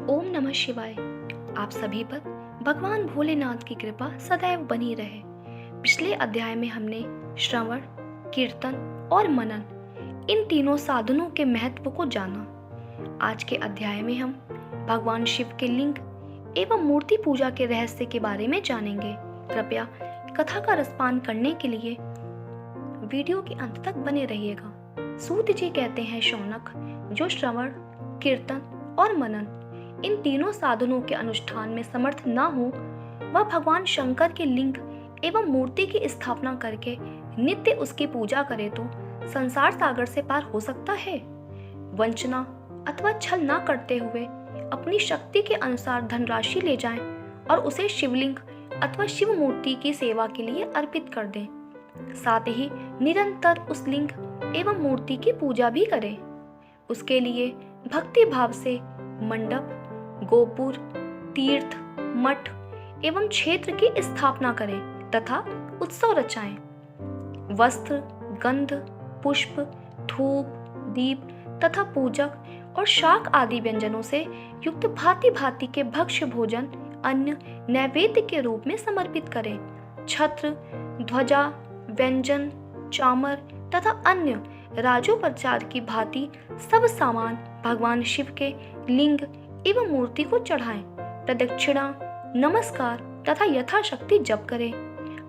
ओम नमः शिवाय। आप सभी पर भगवान भोलेनाथ की कृपा सदैव बनी रहे। पिछले अध्याय में हमने श्रवण, कीर्तन और मनन इन तीनों साधनों के महत्व को जाना। आज के अध्याय में हम भगवान शिव के लिंग एवं मूर्ति पूजा के रहस्य के बारे में जानेंगे। कृपया कथा का रसपान करने के लिए वीडियो के अंत तक बने रहिएगा। सूत जी कहते हैं, शौनक, जो श्रवण, कीर्तन और मनन इन तीनों साधनों के अनुष्ठान में समर्थ न हो, वह भगवान शंकर के लिंग एवं मूर्ति की स्थापना करके नित्य उसकी पूजा करे तो संसार सागर से पार हो सकता है। वंचना अथवा छल न करते हुए अपनी शक्ति के अनुसार धनराशि ले जाएं और उसे शिवलिंग अथवा शिव मूर्ति की सेवा के लिए अर्पित कर दें। साथ ही निरंतर उस लिंग एवं मूर्ति की पूजा भी करें। उसके लिए भक्ति भाव से मंडप, गोपुर, तीर्थ, मठ एवं क्षेत्र की स्थापना करें तथा उत्सव रचाएं। वस्त्र, गंध, पुष्प, धूप, दीप तथा पूजक और शाक आदि व्यंजनों से युक्त भांति भांति के भक्ष्य भोजन अन्न नैवेद्य के रूप में समर्पित करें। छत्र, ध्वजा, व्यंजन, चामर तथा अन्य राजोपचार की भांति सब सामान भगवान शिव के लिंग एवं मूर्ति को चढ़ाएं। प्रदक्षिणा, नमस्कार तथा यथाशक्ति जप करें।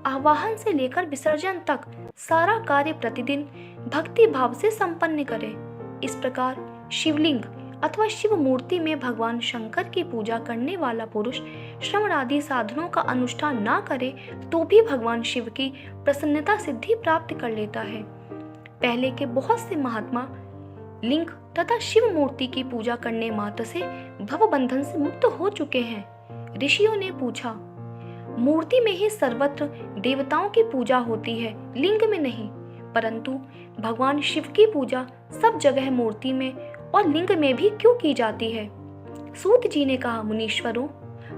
आवाहन से लेकर विसर्जन तक सारा कार्य प्रतिदिन भक्ति भाव से संपन्न करें। इस प्रकार शिवलिंग अथवा शिव मूर्ति में भगवान शंकर की पूजा करने वाला पुरुष श्रवण आदि साधनों का अनुष्ठान ना करे तो भी भगवान शिव की प्रसन्नता सिद्धि प्राप्त कर लेता है। पहले के बहुत से महात्मा लिंग तथा शिव मूर्ति की पूजा करने मात्र से भव बंधन से मुक्त हो चुके हैं। ऋषियों ने पूछा, मूर्ति में ही सर्वत्र देवताओं की पूजा होती है, लिंग में नहीं, परंतु भगवान शिव की पूजा सब जगह मूर्ति में और लिंग में भी क्यों की जाती है? सूत जी ने कहा, मुनीश्वरों,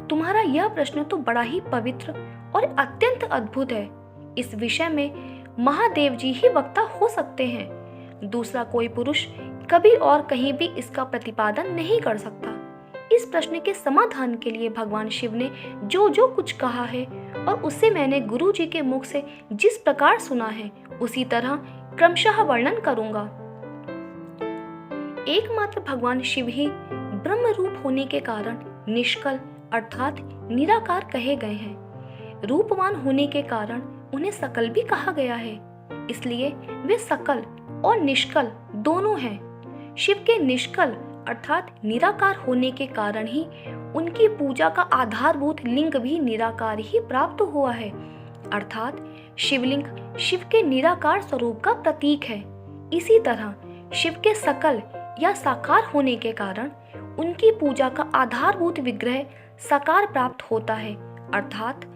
तुम्हारा यह प्रश्न तो बड़ा ही पवित्र और अत्यंत अद्भुत है। इस विषय में महादेव जी ही वक्ता हो सकते हैं। दूसरा कोई पुरुष कभी और कहीं भी इसका प्रतिपादन नहीं कर सकता। इस प्रश्न के समाधान के लिए भगवान शिव ने जो जो कुछ कहा है और उसे मैंने गुरु जी के मुख से जिस प्रकार सुना है उसी तरह क्रमशः वर्णन करूंगा। एकमात्र भगवान शिव ही ब्रह्म रूप होने के कारण निष्कल अर्थात निराकार कहे गए हैं। रूपवान होने के कारण उन्हें सकल भी कहा गया है, इसलिए वे सकल और निष्कल दोनों हैं। शिव के निष्कल अर्थात निराकार होने के कारण ही उनकी पूजा का आधारभूत लिंग भी निराकार ही प्राप्त हुआ है, अर्थात शिवलिंग शिव के निराकार स्वरूप का प्रतीक है। इसी तरह शिव के सकल या साकार होने के कारण उनकी पूजा का आधारभूत विग्रह साकार प्राप्त होता है, अर्थात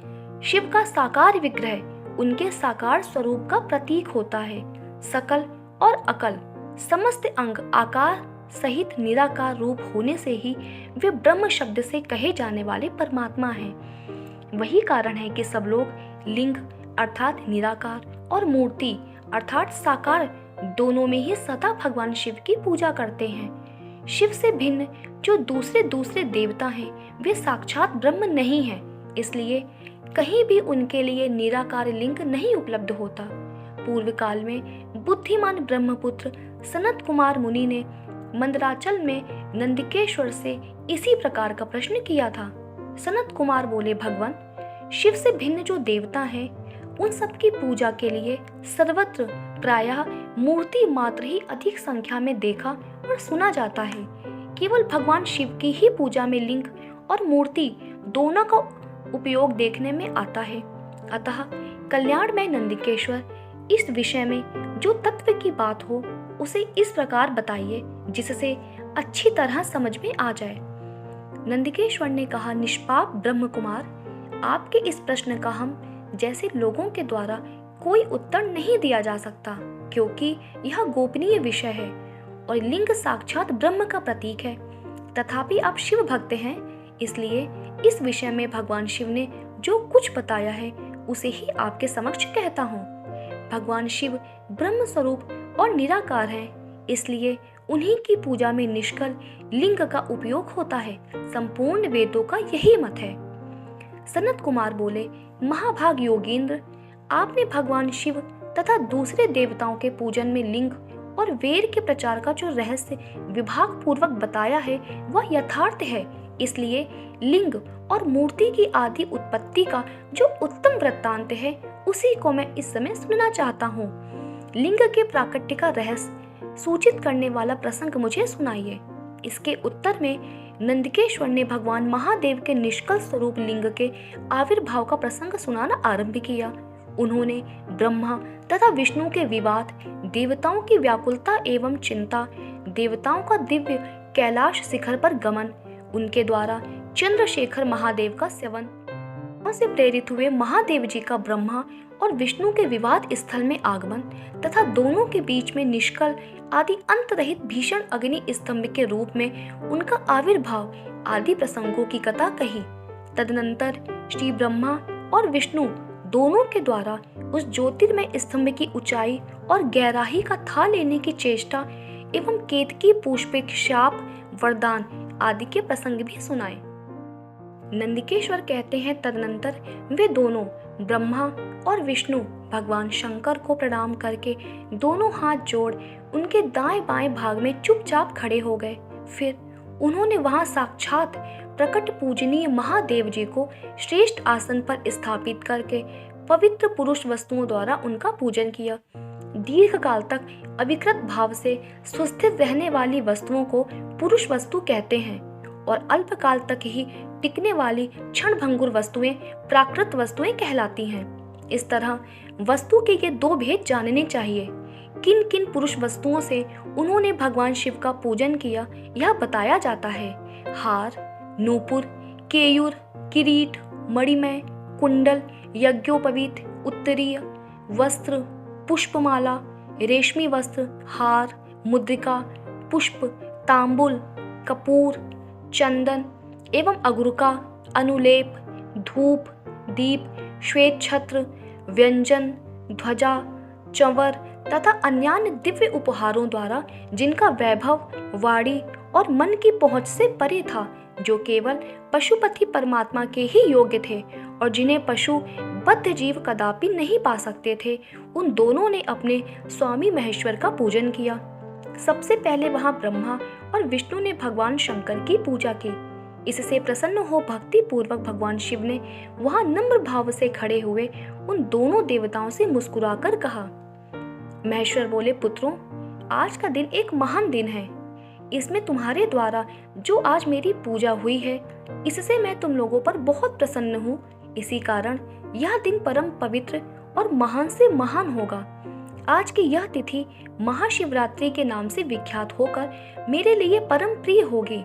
शिव का साकार विग्रह उनके साकार स्वरूप का प्रतीक होता है। सकल और अकल समस्त अंग आकार सहित निराकार रूप होने से ही वे ब्रह्म शब्द से कहे जाने वाले परमात्मा हैं। वही कारण है कि सब लोग लिंग अर्थात निराकार और मूर्ति अर्थात साकार दोनों में ही सदा भगवान शिव की पूजा करते हैं। शिव से भिन्न जो दूसरे देवता हैं वे साक्षात ब्रह्म नहीं हैं, इसलिए कहीं भी उनके लिए निराकार लिंग नहीं उपलब्ध होता। पूर्व काल में बुद्धिमान ब्रह्मपुत्र सनत कुमार मुनि ने मंदराचल में नंदिकेश्वर से इसी प्रकार का प्रश्न किया था। सनत कुमार बोले, भगवान, शिव से भिन्न जो देवता हैं उन सब की पूजा के लिए सर्वत्र प्रायः मूर्ति मात्र ही अधिक संख्या में देखा और सुना जाता है। केवल भगवान शिव की ही पूजा में लिंग और मूर्ति दोनों का उपयोग देखने में आता है। अतः कल्याणमय नंदिकेश्वर इस विषय में जो तत्व की बात हो उसे इस प्रकार बताइए जिससे अच्छी तरह समझ में आ जाए। नंदिकेश्वर ने कहा, निष्पाप ब्रह्म कुमार, आपके इस प्रश्न का हम जैसे लोगों के द्वारा कोई उत्तर नहीं दिया जा सकता, क्योंकि यह गोपनीय विषय है और लिंग साक्षात ब्रह्म का प्रतीक है। तथापि आप शिव भक्त हैं, इसलिए इस विषय में भगवान शिव ने जो कुछ बताया है उसे ही आपके समक्ष कहता हूँ। भगवान शिव ब्रह्म स्वरूप और निराकार हैं, इसलिए उन्हीं की पूजा में निष्कल लिंग का उपयोग होता है। संपूर्ण वेदों का यही मत है। सनत कुमार बोले, महाभाग योगेंद्र, आपने भगवान शिव तथा दूसरे देवताओं के पूजन में लिंग और वेद के प्रचार का जो रहस्य विभाग पूर्वक बताया है वह यथार्थ है। इसलिए लिंग और मूर्ति की आदि उत्पत्ति का जो उत्तम वृत्तांत है उसी को मैं इस समय सुनना चाहता हूँ। लिंग के प्राकट्य का रहस्य सूचित करने वाला प्रसंग मुझे सुनाइए। इसके उत्तर में नंदकेश्वर ने भगवान महादेव के निष्कल स्वरूप लिंग के आविर्भाव का प्रसंग सुनाना आरंभ किया। उन्होंने ब्रह्मा तथा विष्णु के विवाद, देवताओं की व्याकुलता एवं चिंता, देवताओं का दिव्य कैलाश शिखर पर गमन, उनके द्वारा चंद्रशेखर महादेव का सेवन से प्रेरित हुए महादेव जी का ब्रह्मा और विष्णु के विवाद स्थल में आगमन तथा दोनों के बीच में निष्कल आदि अंत रहित भीषण अग्नि स्तंभ के रूप में उनका आविर्भाव आदि प्रसंगों की कथा कही। तदनंतर श्री ब्रह्मा और विष्णु दोनों के द्वारा उस ज्योतिर्मय स्तंभ की ऊंचाई और गहराई का था लेने की चेष्टा एवं केतकी पुष्पिक शाप वरदान आदि के प्रसंग भी सुनाए। नंदिकेश्वर कहते हैं, तदनंतर वे दोनों ब्रह्मा और विष्णु भगवान शंकर को प्रणाम करके दोनों हाथ जोड़ उनके दाएं बाएं भाग में चुपचाप खड़े हो गए। फिर उन्होंने वहां साक्षात प्रकट पूजनीय महादेव जी को श्रेष्ठ आसन पर स्थापित करके पवित्र पुरुष वस्तुओं द्वारा उनका पूजन किया। दीर्घ काल तक अविकृत भाव से स्वस्थित रहने वाली वस्तुओं को पुरुष वस्तु कहते हैं और अल्पकाल तक ही टिकने वाली क्षणभंगुर वस्तुएं प्राकृत वस्तुएं कहलाती हैं। इस तरह वस्तु के ये दो भेद जानने चाहिए। किन किन पुरुष वस्तुओं से उन्होंने भगवान शिव का पूजन किया यह बताया जाता है। हार, नूपुर, केयूर, किरीट, मणिमय, कुंडल, यज्ञोपवीत, उत्तरीय वस्त्र, पुष्पमाला, रेशमी वस्त्र, हार, मुद्रिका, पुष्प, तांबुल, कपूर, चंदन एवं अगुरका, अनुलेप, धूप, दीप, श्वेत छत्र, व्यंजन, ध्वजा, चंवर तथा अन्य दिव्य उपहारों द्वारा जिनका वैभव वाणी और मन की पहुंच से परे था, जो केवल पशुपति परमात्मा के ही योग्य थे और जिन्हें पशु बद्ध जीव कदापि नहीं पा सकते थे, उन दोनों ने अपने स्वामी महेश्वर का पूजन किया। सबसे पहले वहां ब्रह्मा और विष्णु ने भगवान शंकर की पूजा की। इससे प्रसन्न हो भक्ति पूर्वक भगवान शिव ने वहां नम्र भाव से खड़े हुए उन दोनों देवताओं से मुस्कुराकर कहा। महेश्वर बोले, पुत्रों, आज का दिन एक महान दिन है। इसमें तुम्हारे द्वारा जो आज मेरी पूजा हुई है, इससे मैं तुम लोगों पर बहुत प्रसन्न हूँ। इसी कारण यह दिन परम पवित्र और महान से महान होगा। आज की यह तिथि महाशिवरात्रि के नाम से विख्यात होकर मेरे लिए परम प्रिय होगी।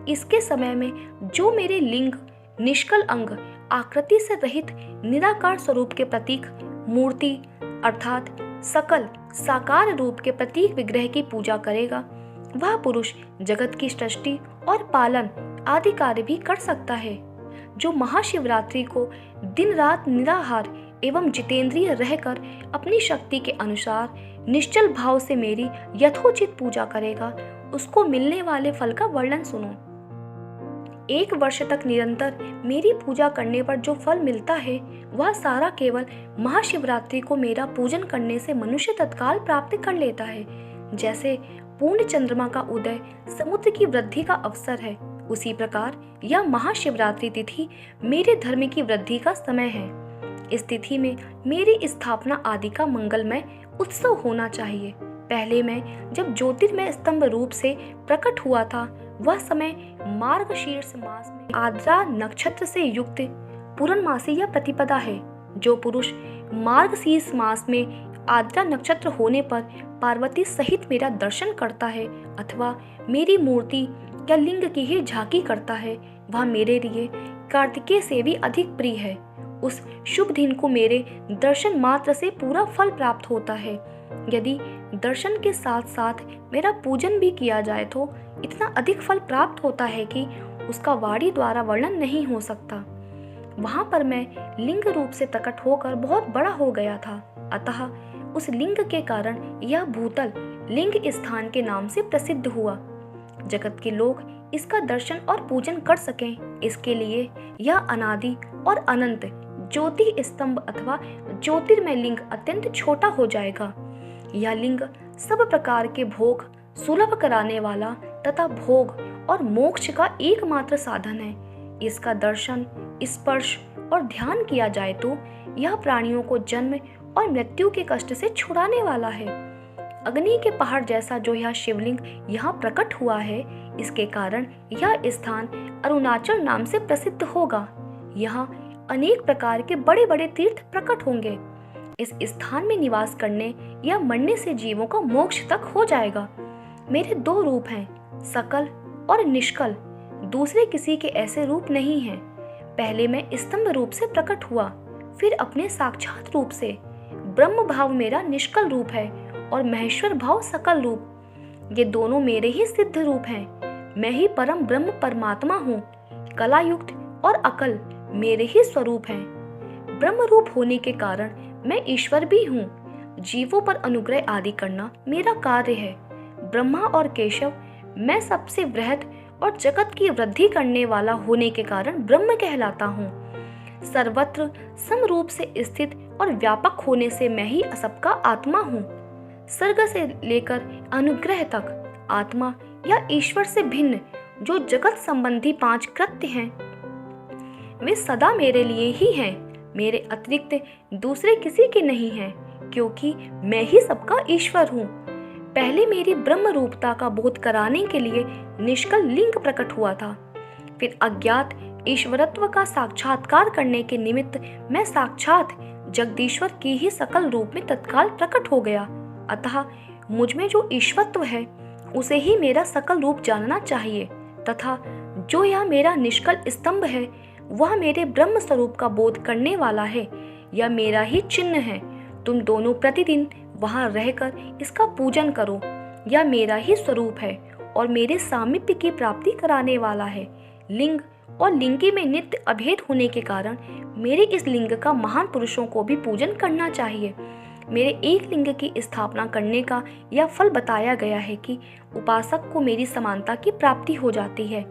इसके समय में जो मेरे लिंग, निष्कल अंग, आकृति से रहित निराकार स्वरूप के प्रतीक मूर्ति अर्थात सकल साकार रूप के प्रतीक विग्रह की पूजा करेगा, वह पुरुष जगत की सृष्टि और पालन आदि कार्य भी कर सकता है। जो महाशिवरात्रि को दिन रात निराहार एवं जितेंद्रिय रहकर अपनी शक्ति के अनुसार निश्चल भाव से मेरी यथोचित पूजा करेगा, उसको मिलने वाले फल का वर्णन सुनो। 1 वर्ष तक निरंतर मेरी पूजा करने पर जो फल मिलता है, वह सारा केवल महाशिवरात्रि को मेरा पूजन करने से मनुष्य तत्काल प्राप्त कर लेता है। जैसे पूर्ण चंद्रमा का उदय समुद्र की वृद्धि का अवसर है, उसी प्रकार यह महाशिवरात्रि तिथि मेरे धर्म की वृद्धि का समय है। इस तिथि में मेरी स्थापना आदि का मंगलमय उत्सव होना चाहिए। पहले मैं जब ज्योतिर्मय स्तंभ रूप से प्रकट हुआ था, वह समय मार्गशीर्ष मास में आद्रा नक्षत्र से युक्त पूर्णमासी यह प्रतिपदा है। जो पुरुष मार्गशीर्ष मास में आद्रा नक्षत्र होने पर पार्वती सहित मेरा दर्शन करता है अथवा मेरी मूर्ति या लिंग की ही झांकी करता है, वह मेरे लिए कार्तिकेय से भी अधिक प्रिय है। उस शुभ दिन को मेरे दर्शन मात्र से पूरा फल प्राप्त होता है। यदि दर्शन के साथ साथ मेरा पूजन भी किया जाए तो इतना अधिक फल प्राप्त होता है कि उसका वाणी द्वारा वर्णन नहीं हो सकता। वहां पर मैं लिंग रूप से प्रकट होकर बहुत बड़ा हो गया था, अतः उस लिंग के कारण यह भूतल लिंग स्थान के नाम से प्रसिद्ध हुआ। जगत के लोग इसका दर्शन और पूजन कर सकें, इसके लिए यह अनादि और अनंत ज्योति स्तंभ अथवा ज्योतिर्मय लिंग अत्यंत छोटा हो जाएगा। यह लिंग सब प्रकार के भोग सुलभ कराने वाला तथा भोग और मोक्ष का एकमात्र साधन है। इसका दर्शन, स्पर्श और ध्यान किया जाए तो यह प्राणियों को जन्म और मृत्यु के कष्ट से छुड़ाने वाला है। अग्नि के पहाड़ जैसा जो यह शिवलिंग यहाँ प्रकट हुआ है, इसके कारण यह स्थान अरुणाचल नाम से प्रसिद्ध होगा। यहाँ अनेक प्रकार के बड़े बड़े तीर्थ प्रकट होंगे। इस स्थान में निवास करने या मरने से जीवों का मोक्ष तक हो जाएगा। मेरे दो रूप हैं, सकल और निष्कल। दूसरे किसी के ऐसे रूप नहीं हैं। पहले मैं स्तंभ रूप से प्रकट हुआ, फिर अपने साक्षात रूप से। ब्रह्म भाव मेरा निष्कल रूप है और महेश्वर भाव सकल रूप। ये दोनों मेरे ही सिद्ध रूप हैं। मैं ही परम ब्रह्म परमात्मा हूँ। कला युक्त और अकल मेरे ही स्वरूप हैं। ब्रह्म रूप होने के कारण मैं ईश्वर भी हूँ। जीवों पर अनुग्रह आदि करना मेरा कार्य है। ब्रह्मा और केशव मैं सबसे वृहद और जगत की वृद्धि करने वाला होने के कारण ब्रह्म कहलाता हूँ। सर्वत्र समरूप से स्थित और व्यापक होने से मैं ही सबका आत्मा हूँ। सर्ग से लेकर अनुग्रह तक आत्मा या ईश्वर से भिन्न जो जगत संबंधी 5 कृत्य हैं, वे सदा मेरे लिए ही हैं। मेरे अतिरिक्त दूसरे किसी के नहीं हैं, क्योंकि मैं ही सबका ईश्वर हूँ। पहले मेरी ब्रह्म रूपता का बोध कराने के लिए निष्कल लिंग प्रकट हुआ था। फिर अज्ञात ईश्वरत्व का साक्षात्कार करने के निमित्त मैं साक्षात जगदीश्वर की ही सकल रूप में तत्काल प्रकट हो गया। अतः मुझ में जो ईश्वरत्व है उसे ही मेरा सकल रूप जानना चाहिए, तथा जो यह मेरा निष्कल स्तंभ है वह मेरे ब्रह्म स्वरूप का बोध करने वाला है। यह मेरा ही चिन्ह है। तुम दोनों प्रतिदिन वहां रहकर इसका पूजन करो। यह मेरा ही स्वरूप है और मेरे सामीप्य की प्राप्ति कराने वाला है। लिंग और लिंगी में नित्य अभेद होने के कारण मेरे इस लिंग का महान पुरुषों को भी पूजन करना चाहिए। मेरे एक लिंग की स्थापना करने का यह फल बताया गया है कि उपासक को मेरी समानता की प्राप्ति हो जाती है।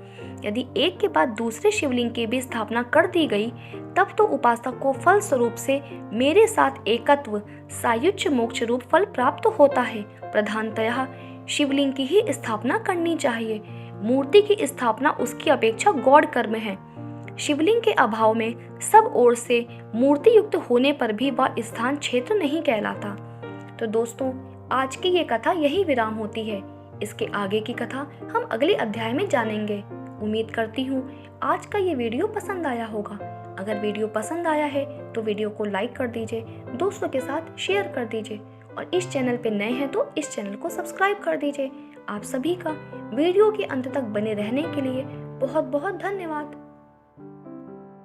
यदि एक के बाद दूसरे शिवलिंग की भी स्थापना कर दी गई, तब तो उपासक को फल स्वरूप से मेरे साथ एकत्व सायुज्य मोक्ष रूप फल प्राप्त होता है। प्रधानतः शिवलिंग की ही स्थापना करनी चाहिए। मूर्ति की स्थापना उसकी अपेक्षा गौड़ कर्म है। शिवलिंग के अभाव में सब ओर से मूर्ति युक्त होने पर भी वह स्थान क्षेत्र नहीं कहलाता। तो दोस्तों, आज की ये कथा यही विराम होती है। इसके आगे की कथा हम अगले अध्याय में जानेंगे। उम्मीद करती हूँ आज का ये वीडियो पसंद आया होगा। अगर वीडियो पसंद आया है तो वीडियो को लाइक कर दीजिए, दोस्तों के साथ शेयर कर दीजिए और इस चैनल पे नए हैं तो इस चैनल को सब्सक्राइब कर दीजिए। आप सभी का वीडियो के अंत तक बने रहने के लिए बहुत बहुत धन्यवाद।